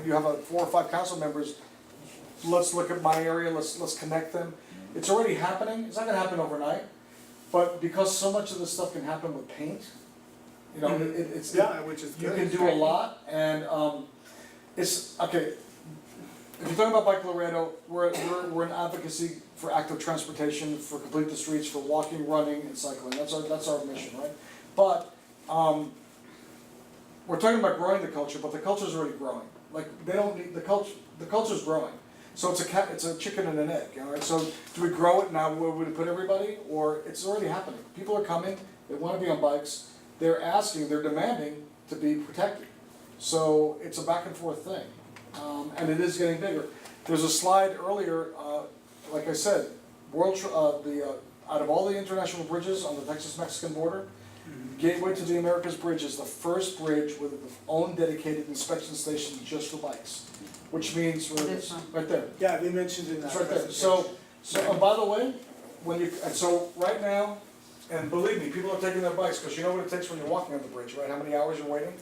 you have 4 or 5 council members, let's look at my area, let's connect them. It's already happening, it's not gonna happen overnight, but because so much of this stuff can happen with paint, you know, it's. Yeah, which is You good. can do a lot, and, it's, okay, if you're talking about Bike Laredo, we're an advocacy for active transportation, for complete the streets, for walking, running, and cycling, that's our mission, right? But, we're talking about growing the culture, but the culture's already growing. Like, they don't need, the culture's growing. So it's a chicken and an egg, you know, right? So do we grow it now where we put everybody, or it's already happening? People are coming, they wanna be on bikes, they're asking, they're demanding to be protected. So it's a back and forth thing, and it is getting bigger. There's a slide earlier, like I said, out of all the international bridges on the Texas-Mexican border, Gateway to the Americas Bridge is the first bridge with its own dedicated inspection station just for bikes, which means, right there. Yeah, they mentioned in that It's right there. presentation. So, and by the way, so right now, and believe me, people are taking their bikes, because you know what it takes when you're walking on the bridge, right? How many hours you're waiting?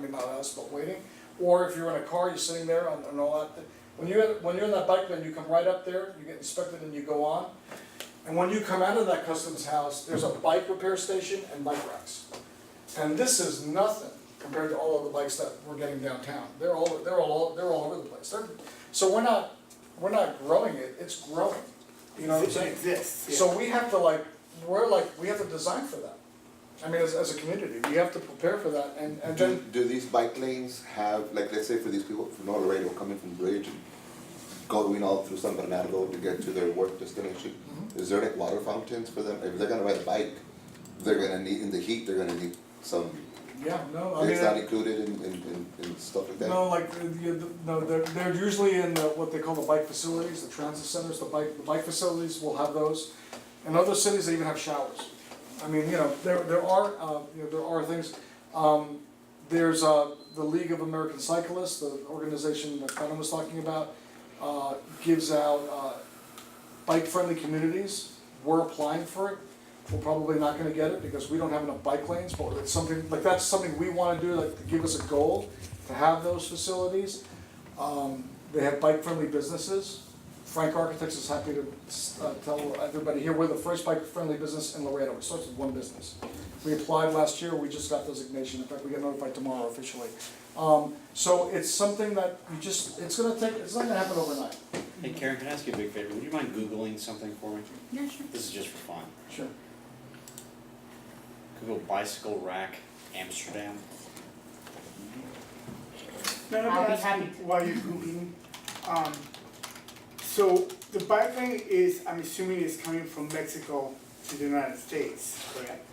Not us, but waiting. Or if you're in a car, you're sitting there and all that. When you're in that bike lane, you come right up there, you get inspected and you go on. And when you come out of that customs house, there's a bike repair station and bike racks. And this is nothing compared to all of the bikes that we're getting downtown. They're all over the place. So we're not growing it, it's growing. You know what I'm saying? It exists, yeah. So we have to we have to design for that. I mean, as a community, we have to prepare for that, and then. Do these bike lanes have, like, let's say for these people from Laredo coming from Bridge and going all through San Bernardo to get to their work destination, is there like water fountains for them? If they're gonna ride a bike, they're gonna need, in the heat, they're gonna need some, Yeah, no, I mean. it's not included in stuff like that? No, like, no, they're usually in what they call the bike facilities, the transit centers, the bike facilities will have those. In other cities, they even have showers. I mean, you know, there are things, there's, the League of American Cyclists, the organization that Conan was talking about, gives out, bike-friendly communities. We're applying for it. We're probably not gonna get it because we don't have enough bike lanes, but it's something, like, that's something we wanna do, like, to give us a goal, to have those facilities. They have bike-friendly businesses. Frank Architects is happy to tell everybody here, we're the first bike-friendly business in Laredo. It starts with one business. We applied last year, we just got designation. In fact, we get notified tomorrow officially. So it's something that it's not gonna happen overnight. Hey Karen, can I ask you a big favor? Would you mind Googling something for me? Yeah, sure. This is just for fun. Sure. Google bicycle rack Amsterdam. No, let me I'll be ask happy you to. while you're Googling, so the bike lane is, I'm assuming is coming from Mexico to the United States, correct?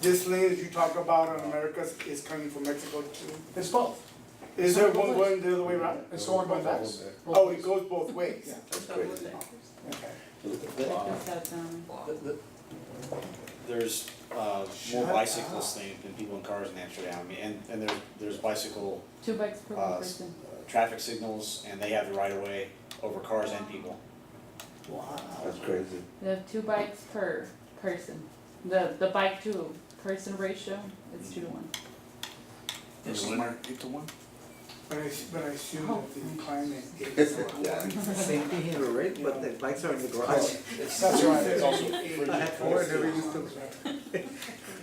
This lane that you talk about on Americas is coming from Mexico too? It's both. Is there one going the other way around? It's going both ways. Oh, it goes both ways? Yeah. That's crazy. There's more bicyclists than people in cars in Amsterdam. I mean, and there's bicycle 2 bikes per person. traffic signals, and they have the right of way over cars and people. Wow. That's crazy. They have 2 bikes per person. The bike to person ratio is 2 to 1. This is my 8 to 1. But I assume that the climate Yeah. is. Same thing here, right? But the bikes are in the garage. That's right. It's also I had 4, never used them.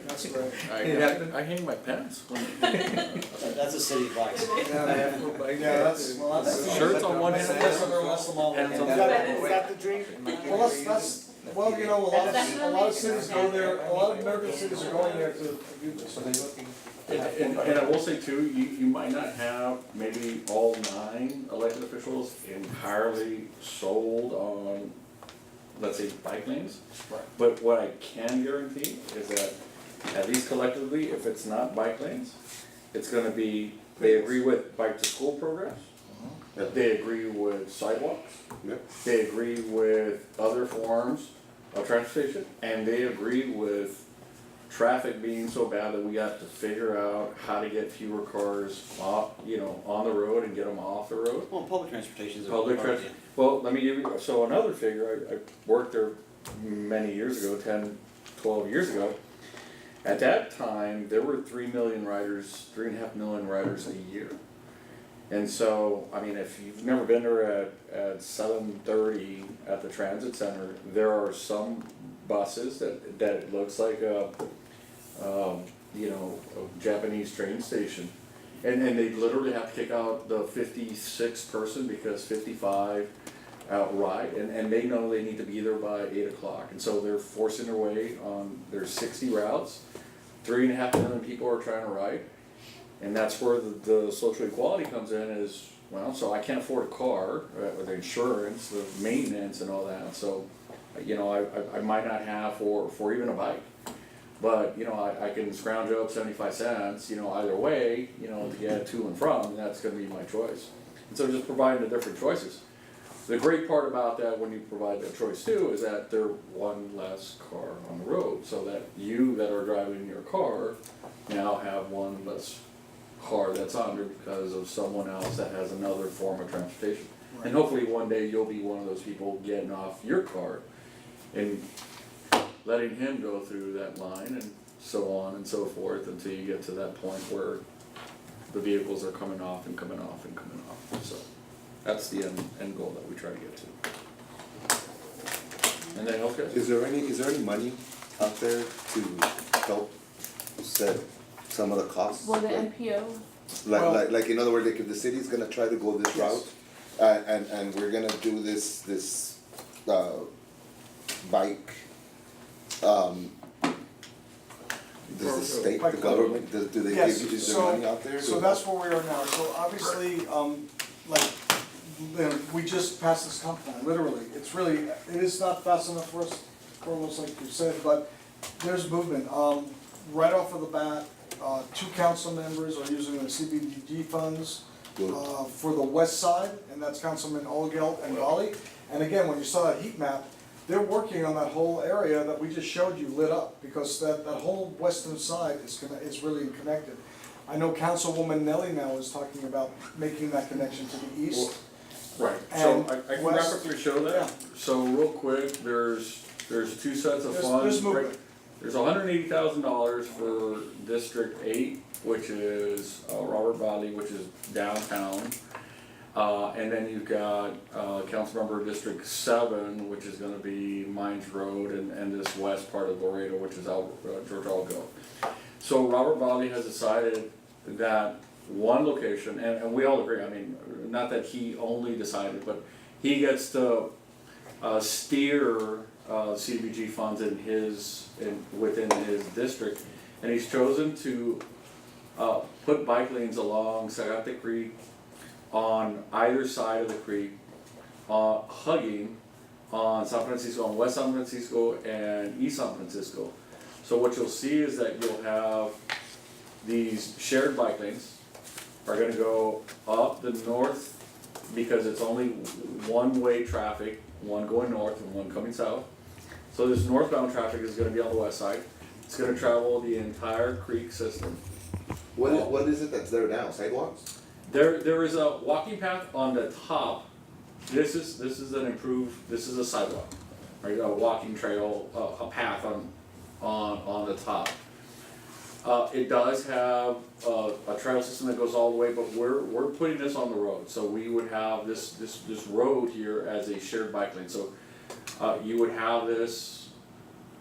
That's great. I hang my pants. That's a city of bikes. I have 4 bikes. Yeah, that's. Shirts on one hand, That's what everyone wants them all. hands on Is the other. that the dream? Well, well, you know, a lot of cities go there, a lot of American cities are going there to do this. And I will say too, you might not have maybe all 9 elected officials entirely sold on, let's say, bike lanes. Right. But what I can guarantee is that, at least collectively, if it's not bike lanes, it's gonna be, they agree with bike to school programs. Yep. They agree with sidewalks. Yep. They agree with other forms of transportation, and they agree with traffic being so bad that we got to figure out how to get fewer cars off, on the road and get them off the road. Well, public transportation is a Public part of transit, well, let me give you, so another figure, I worked there many years ago, 10, 12 years ago. At that time, there were 3 million riders, 3.5 million riders a year. And so, I mean, if you've never been there at 7:30 at the transit center, there are some buses that it looks like a, you know, a Japanese train station. And they literally have to kick out the 56 person because 55 outright, and they know they need to be there by 8 o'clock. And so they're forcing their way on, there's 60 routes, 3.5 million people are trying to ride. And that's where the social equality comes in is, well, so I can't afford a car, with the insurance, the maintenance and all that, so, you know, I might not have for even a bike. But, you know, I can scrounge up 75 cents, you know, either way, you know, to get to and from, and that's gonna be my choice. And so just providing the different choices. The great part about that when you provide that choice too, is that they're one less car on the road, so that you that are driving your car now have one less car that's under because of someone else that has another form of transportation. And hopefully one day you'll be one of those people getting off your car and letting him go through that line and so on and so forth until you get to that point where the vehicles are coming off and coming off and coming off. So that's the end goal that we try to get to. And then healthcare. Is there any money out there to help set some of the costs? Well, the NPO, Like in other words, like if the city's gonna try to go this route, and we're gonna do this bike, does the state, the government, do they Yes, give, is there so- money out there? So that's where we are now, so obviously, like, we just passed this comp plan, literally, it is not fast enough for us, Carlos, like you said, but there's movement. Right off of the bat, 2 council members are using the CDBG funds, Good. for the west side, and that's Councilman Olgelt and Raleigh. And again, when you saw that heat map, they're working on that whole area that we just showed you lit up, because that whole western side is really connected. I know Councilwoman Nelly now is talking about making that connection to the east. Right, so And I can west- rapidly show that. yeah. So real quick, there's 2 sets of There's funds. movement. Right. There's $180,000 for District 8, which is Robert Valley, which is downtown. And then you've got Councilmember District 7, which is gonna be Mines Road and this west part of Laredo, which is George Algo. So Robert Valley has decided that one location, and we all agree, I mean, not that he only decided, but he gets to steer CDBG funds within his district, and he's chosen to put bike lanes along Sagate Creek on either side of the creek, hugging on San Francisco, on West San Francisco and East San Francisco. So what you'll see is that you'll have these shared bike lanes are gonna go up the north because it's only one-way traffic, one going north and one coming south. So this northbound traffic is gonna be on the west side. It's gonna travel the entire creek system. What is it that's there now, sidewalks? There is a walking path on the top. This is a sidewalk, right? A walking trail, a path on the top. It does have a trail system that goes all the way, but we're putting this on the road. So we would have this road here as a shared bike lane. So you would have this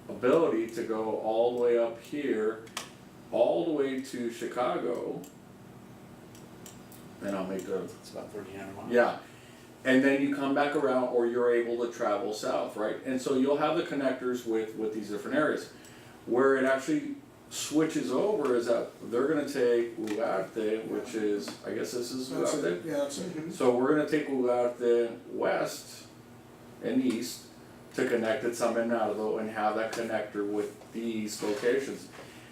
ability to go all the way up here, all the way to Chicago. And I'll make the, It's about 1,300 miles. yeah. And then you come back around or you're able to travel south, right? And so you'll have the connectors with these different areas. Where it actually switches over is that they're gonna take Ugarte, which is, I guess this is That's Ugarte. it, yeah, that's it. So we're gonna take Ugarte west and east to connect at San Bernardo and have that connector with these locations.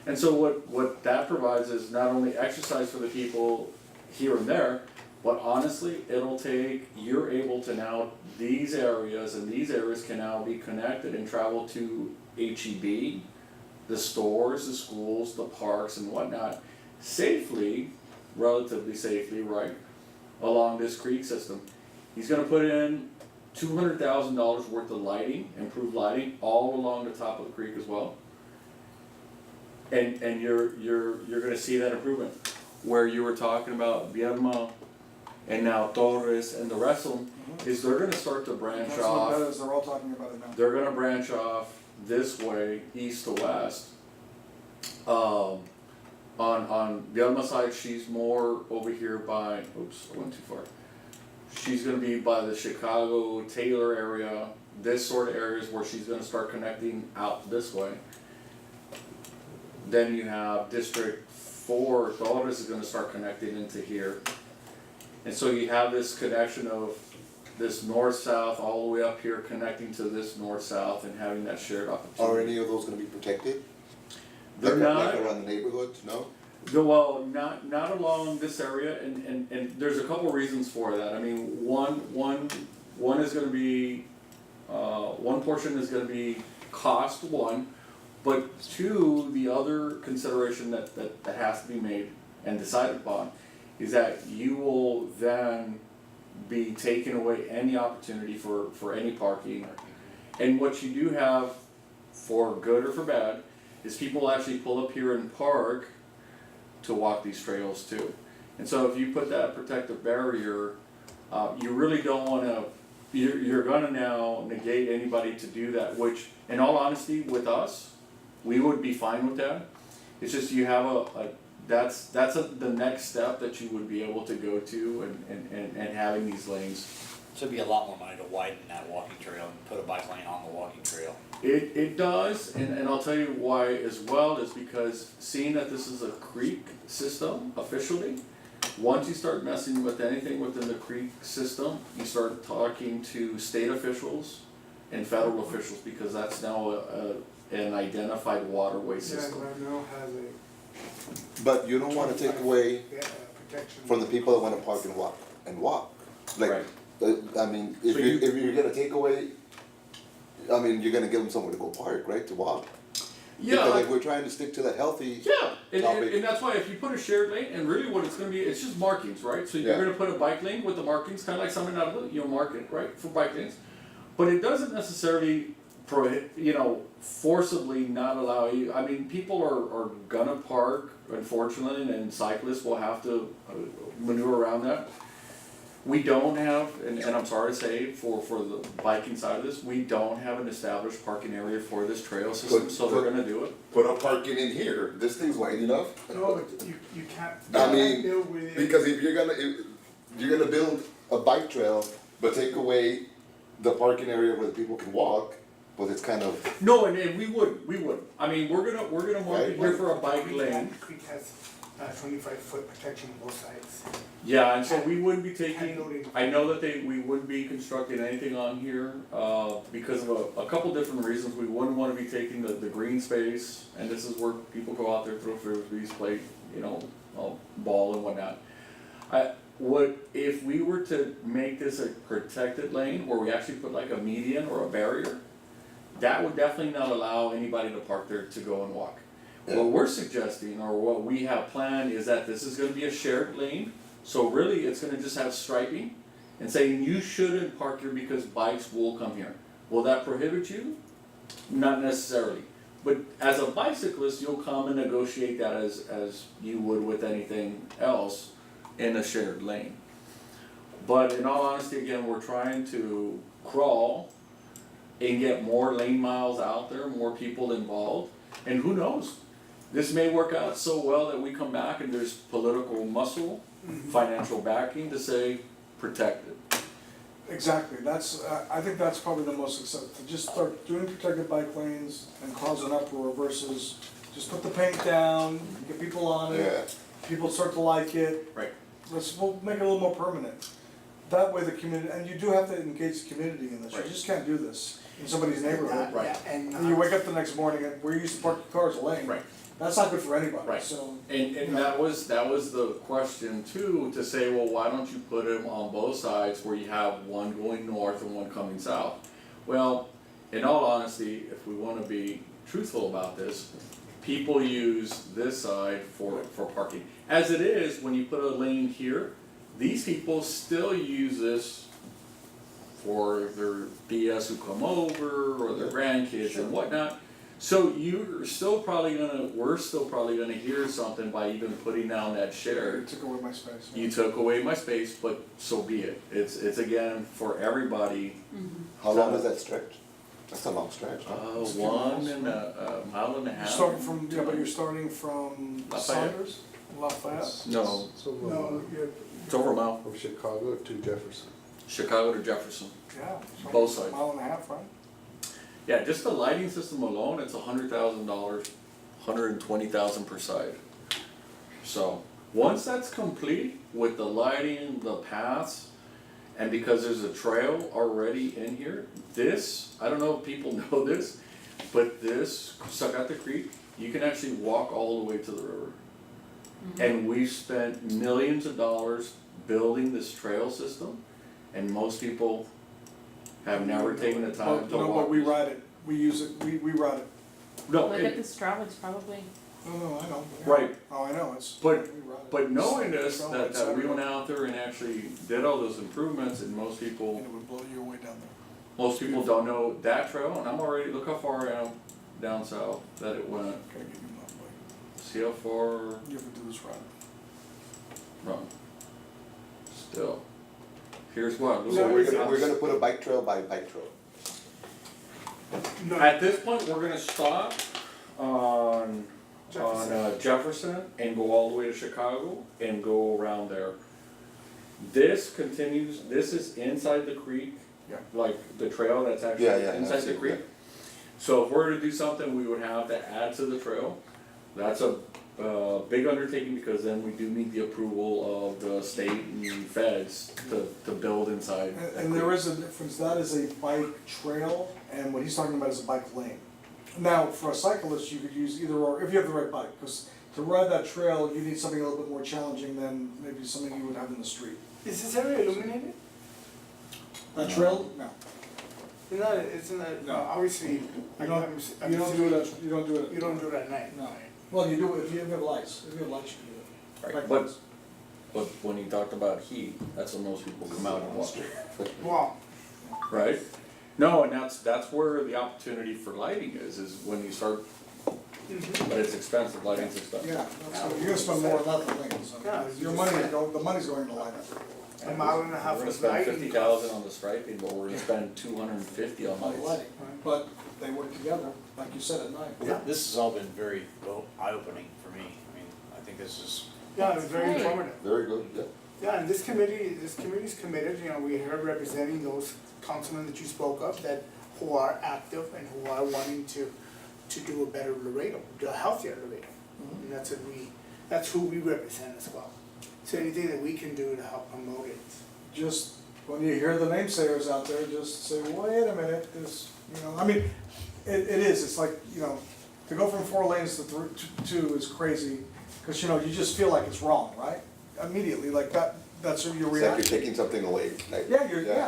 And so what that provides is not only exercise for the people here and there, but honestly, you're able to now, these areas and these areas can now be connected and travel to HEB, the stores, the schools, the parks and whatnot, safely, relatively safely, right, along this creek system. He's gonna put in $200,000 worth of lighting, improved lighting, all along the top of the creek as well. And you're gonna see that improvement. Where you were talking about Vierma and now Torres and the rest of them, is they're gonna start to branch That's what off. that is, they're all talking about it now. They're gonna branch off this way, east to west. On the other side, she's more over here by, oops, I went too far. She's gonna be by the Chicago, Taylor area, this sort of areas where she's gonna start connecting out this way. Then you have District 4, Dolores is gonna start connecting into here. And so you have this connection of this north-south all the way up here connecting to this north-south and having that shared Are opportunity. any of those gonna be protected? They're Like not. around the neighborhood, no? Well, not along this area, and there's a couple reasons for that. I mean, one is gonna be, one portion is gonna be cost, one, but two, the other consideration that has to be made and decided upon is that you will then be taking away any opportunity for any parking. And what you do have, for good or for bad, is people actually pull up here and park to walk these trails too. And so if you put that protective barrier, you really don't wanna, you're gonna now negate anybody to do that, which in all honesty, with us, we would be fine with that. It's just you have that's the next step that you would be able to go to and having these lanes. So it'd be a lot more money to widen that walking trail and put a bike lane on the walking trail. It does, and I'll tell you why as well, is because seeing that this is a creek system officially, once you start messing with anything within the creek system, you start talking to state officials and federal officials, because that's now an identified waterway Yeah, system. Laredo has a. But you don't wanna take away Yeah, protection. from the people that wanna park and walk. Like, Right. I mean, if So you're gonna take away, I mean, you're gonna give them somewhere to go park, right, to walk? Because if we're trying to stick to the healthy, Yeah, and topic. that's why if you put a shared lane, and really what it's gonna be, it's just markings, right? So you're Yeah. gonna put a bike lane with the markings, kinda like something out of, you'll mark it, right, for bike lanes. But it doesn't necessarily forcibly not allow you, I mean, people are gonna park, unfortunately, and cyclists will have to maneuver around that. We don't have, and I'm sorry to say, for the biking side of this, we don't have an established parking area for this trail system, so they're gonna do it. put a parking in here, this thing's wide enough. No, but you can't. I mean, build within. Because if you're gonna build a bike trail, but take away the parking area where the people can walk, well, it's kind of, No, and we would, I mean, we're gonna mark it here for a bike lane. Creek has 25-foot protection on both sides. Yeah, and so we wouldn't be Can't build taking, it. I know that we wouldn't be constructing anything on here, because of a couple different reasons. We wouldn't wanna be taking the green space, and this is where people go out there, throw frisbees, play, ball and whatnot. If we were to make this a protected lane, where we actually put like a median or a barrier, that would definitely not allow anybody to park there to go and walk. What we're suggesting, or what we have planned, is that this is gonna be a shared lane, so really it's gonna just have striping, and saying you shouldn't park here because bikes will come here. Will that prohibit you? Not necessarily, but as a bicyclist, you'll come and negotiate that as you would with anything else in a shared lane. But in all honesty, again, we're trying to crawl and get more lane miles out there, more people involved, and who knows? This may work out so well that we come back and there's political muscle, financial backing to say, protect it. Exactly, that's, I think that's probably the most acceptable, to just start doing protected bike lanes and cause an uproar versus just put the paint down, get people on it, yeah. people start to like it. Right. We'll make it a little more permanent. That way the community, and you do have to engage the community in this, you Right. just can't do this in somebody's neighborhood. Right. Yeah, And you wake up the next morning and where you used to park your cars a lane. Right. That's not good for anybody, Right. so. And that was the question too, to say, well, why don't you put them on both sides where you have one going north and one coming south? Well, in all honesty, if we wanna be truthful about this, people use this side for parking. As it is, when you put a lane here, these people still use this for their DS who come over, or their grandkids and whatnot. So we're still probably gonna hear something by even putting down that share. You took away my space. You took away my space, but so be it. It's again for everybody. How long is that stretch? That's a long stretch, huh? It's a few 1 miles, and a mile and a You're half. starting from, yeah, but you're starting from Lafayette. Saunders, Lafayette? No, No, you're, it's over a mile. From Chicago to Jefferson. Chicago to Jefferson. Yeah. Both sides. Mile and a half, right? Yeah, just the lighting system alone, it's $100,000, $120,000 per side. So, once that's complete with the lighting, the paths, and because there's a trail already in here, this, I don't know if people know this, but this, Sagata Creek, you can actually walk all the way to the river. And we spent millions of dollars building this trail system, and most people have never taken the time to No, walk. but we ride it, we use it, we ride it. No, Look it- at the Strava, it's probably, Oh, I know. Right. Oh, I know, it's. But- we ride it. But knowing this, Trail that rides we everywhere. went out there and actually did all those improvements, and most And people, it would blow you away down there. most people don't know that trail, and I'm already, look how far I am down south that it went. Gotta get you mountain bike. See how far, You ever do this ride? run. Still. Here's what. look So at we're the gonna, we're house. gonna put a bike trail by bike trail. no, At this point, we're gonna stop on Jefferson and go all the way to Chicago and go around there. This continues, this is inside the creek, Yeah. like the trail that's actually Yeah, yeah, inside the yeah. creek. So if we're to do something, we would have to add to the trail. That's a big undertaking because then we do need the approval of the state and feds to build inside. And there is a difference, that is a bike trail, and what he's talking about is a bike lane. Now, for a cyclist, you could use either or, if you have the right bike, because to ride that trail, you need something a little bit more challenging than maybe something you would have in the street. is this area illuminated? That trail, no. It's not, No. obviously, You don't, you don't do it, you don't do it. You don't do it at night. No. Well, you do it if you have lights, if you have lights, you can do it. Right, Bike but, lights. but when you talked about heat, that's when most people come out and watch, Wow. right? No, and that's where the opportunity for lighting is when you start, but it's expensive, lighting's expensive. Yeah, that's, you're gonna spend more on that than lanes. I mean, Yeah, your money, the money's going to light. A mile and a We're half gonna of spend lighting. 50,000 on the striping, but we're gonna spend 250 on lights. Lighting, but they work together, like you said, at night. Yeah. This has all been very eye-opening for me. I mean, I think this is, Yeah, it's very Right. informative. Very good, yeah. Yeah, and this committee's committed, you know, we are representing those councilmen that you spoke of, that who are active and who are wanting to do a better Laredo, do a healthier Laredo. And that's who we represent as well. So anything that we can do to help promote it. Just, when you hear the namesayers out there, just say, wait a minute, this, you know, I mean, it is, it's like, you know, to go from 4 lanes to 2 is crazy, cause you know, you just feel like it's wrong, right? Immediately, like that's your It's like reaction. you're taking something away, like. Yeah,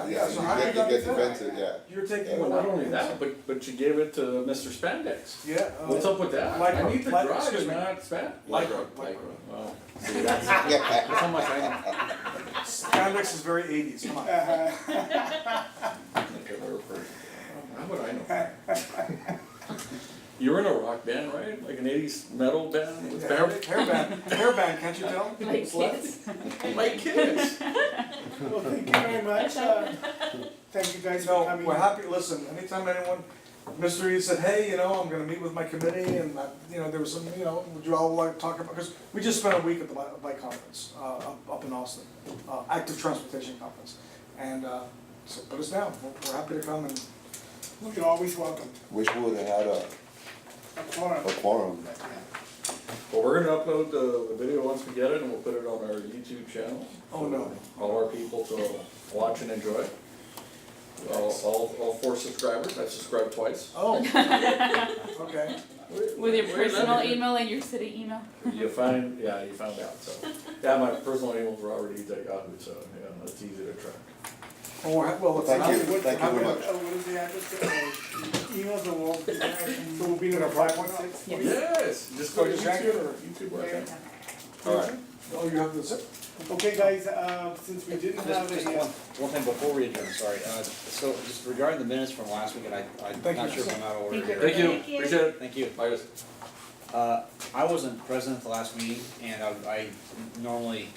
yeah, so how do you You not get feel? defensive, yeah. You're taking Well, away. not only that, but you gave it to Mr. Spandex. Yeah. What's up with that? I Lycra, need the Lycra, drive, excuse me. not span. Lycra. Well, see, that's how much I know. Spandex is very 80s, come on. Okay, we're perfect. How would I know? You were in a rock band, right? Like an 80s metal band with Hairband, can't you tell? like It's left. kids. like kids. Well, thank you very much. Thank you guys for No, coming. we're happy, listen, anytime anyone, Mr. E said, hey, you know, I'm gonna meet with my committee, and, you know, there was some, you know, would you all like to talk about, because we just spent a week at the bike conference, up in Austin, active transportation conference, and, so put us down, we're happy to come and, You're always welcome. Wish we would've had a Quorum. quorum. Well, we're gonna upload the video once we get it, and we'll put it on our YouTube channel. oh no. All our people to watch and enjoy. All 4 subscribers, I subscribed twice. Oh, okay. With your Where's that personal at? email and your city email. You found out, so. Yeah, my personal emails were already at Yahoo, so, yeah, it's easy to track. Well, it's. Thank you, happy- thank you very much. What is the address? Emails are all, so we'll be in a 516? Yes. Yes, just go to Oh, just check it, or- YouTube, right? Alright. Oh, you have the zip? Okay, guys, since we didn't have Just a, one thing before we adjourn, sorry, so just regarding the minutes from last week, and I'm Thank not you. sure if I'm out of order Thank you. here. Thank you, Thank you. appreciate it. Thank you. Bye, guys. I wasn't present at the last meeting, and I normally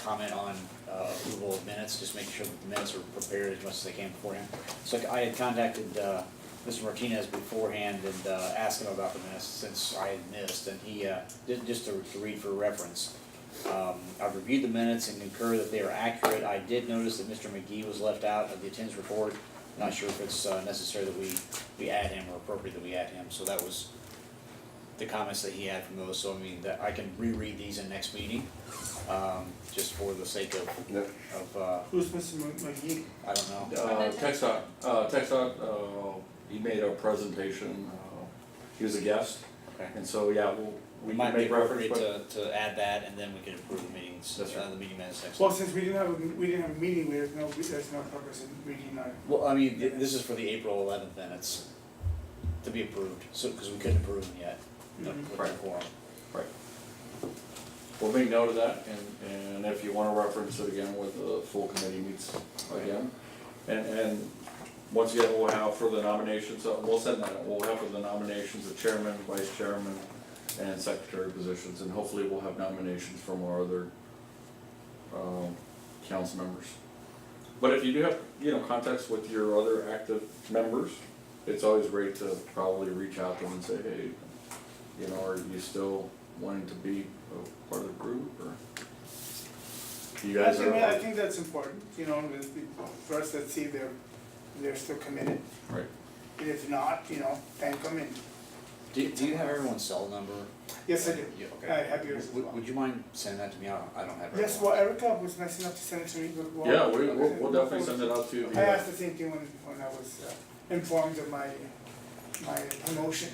comment on approval of minutes, just making sure that the minutes are prepared as much as they can beforehand. So I had contacted Mr. Martinez beforehand and asked him about the minutes since I had missed, and he, just to read for reference. I've reviewed the minutes and concur that they are accurate. I did notice that Mr. McGee was left out of the attendance report. Not sure if it's necessary that we add him or appropriate that we add him, so that was the comments that he had from those, so I mean, that I can reread these in next meeting, just for the sake of, Yep. who's Mr. McGee? I don't know. TSAC, he made a presentation, he was a guest, Okay. and so, yeah, We we might can be make reference, appropriate but. to add that, and then we can approve the meetings, That's right. the meeting minutes next Well, time. since we didn't have a meeting, there's no purpose in reading our. Well, I mean, this is for the April 11th minutes to be approved, so, because we couldn't approve them yet. No, Mhm. with Right. the quorum. Right. We'll make note of that, and if you wanna reference it again with the full committee meets again. And once again, we'll have for the nominations, we'll send that, we'll have for the nominations, the chairman, vice chairman, and secretary positions, and hopefully we'll have nominations from our other, council members. But if you do have, contacts with your other active members, it's always great to probably reach out to them and say, hey, are you still wanting to be a part of the group, or? You guys are. I think that's important, for us to see they're still committed. Right. And if not, thank them and, Do you have everyone's cell number? yes, I do. Yeah, I okay. have yours as well. Would you mind sending that to me? I don't have it. Yes, well, Erica was nice enough to send it to me, but. well, Yeah, we'll definitely send it out to you. I asked the same thing when I was informed of my promotion.